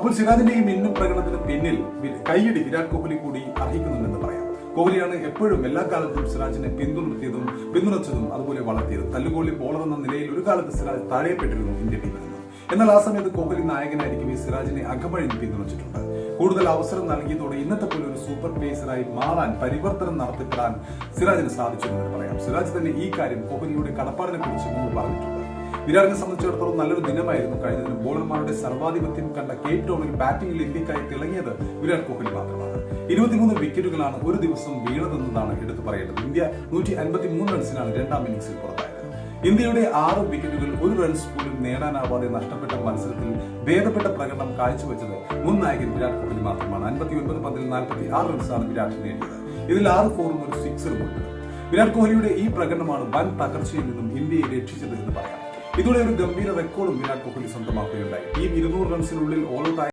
അപ്പോൾ സിറാജിന്റെ ഈ മിന്നും പ്രകടനത്തിന് പിന്നിൽ കൈയടി വിരാട് കോഹ്ലി കൂടി അർഹിക്കുന്നുണ്ടെന്ന് പറയാം. കോഹ്ലിയാണ് എപ്പോഴും എല്ലാ കാലത്തും സിറാജിനെ പിന്തുണച്ചതും അതുപോലെ വളർത്തിയതും. തല്ലുകോളി ബോളർ എന്ന നിലയിൽ ഒരു കാലത്ത് സിറാജ് താഴെപ്പെട്ടിരുന്നു ഇന്ത്യൻ ടീമിൽ നിന്ന്. എന്നാൽ ആ സമയത്ത് കോഹ്ലി നായകനായിരിക്കും ഈ സിറാജിനെ അകമഴിഞ്ഞ് പിന്തുണച്ചിട്ടുണ്ട്. കൂടുതൽ അവസരം നൽകിയതോടെ ഇന്നത്തെ പോലെ ഒരു സൂപ്പർ പേസറായി മാറാൻ പരിവർത്തനം നടത്തിപ്പെടാൻ സിറാജിന് സാധിച്ചു എന്ന് പറയാം. സിറാജ് തന്നെ ഈ കാര്യം കോഹ്ലിയുടെ കടപ്പാടിനെ കുറിച്ച് മുമ്പ് പറഞ്ഞിട്ടുണ്ട്. വിരാടിനെ സംബന്ധിച്ചിടത്തോളം നല്ലൊരു ദിനമായിരുന്നു കഴിഞ്ഞ ദിനം. ബോളർമാരുടെ സർവാധിപത്യം കണ്ട കേപ്പ് ടൗണിൽ ബാറ്റിംഗിൽ ഇന്ത്യക്കായി തിളങ്ങിയത് വിരാട് കോഹ്ലി മാത്രമാണ്. 23 വിക്കറ്റുകളാണ് ഒരു ദിവസം വീണതെന്നതാണ് എടുത്തു പറയേണ്ടത്. ഇന്ത്യ 153 റൺസിനാണ് രണ്ടാം ഇന്നിംഗ്സിൽ പുറത്തായത്. ഇന്ത്യയുടെ 6 വിക്കറ്റുകൾ ഒരു റൺസ് പോലും നേടാനാവാതെ നഷ്ടപ്പെട്ട മത്സരത്തിൽ ഭേദപ്പെട്ട പ്രകടനം കാഴ്ചവെച്ചത് മുൻ നായകൻ വിരാട് കോഹ്ലി മാത്രമാണ്. 59 പന്തിൽ 46 റൺസാണ് വിരാട് നേടിയത്. ഇതിൽ 6 ഫോറും ഒരു സിക്സറും ഉണ്ട്. വിരാട് കോഹ്ലിയുടെ ഈ പ്രകടനമാണ് വൻ തകർച്ചയിൽ നിന്നും ഇന്ത്യയെ രക്ഷിച്ചത് എന്ന് പറയാം. ഇതോടെ ഒരു ഗംഭീര റെക്കോർഡും വിരാട് കോഹ്ലി സ്വന്തമാക്കുകയുണ്ടായി. ടീം 200 റൺസിനുള്ളിൽ ഓൾ ഔട്ട്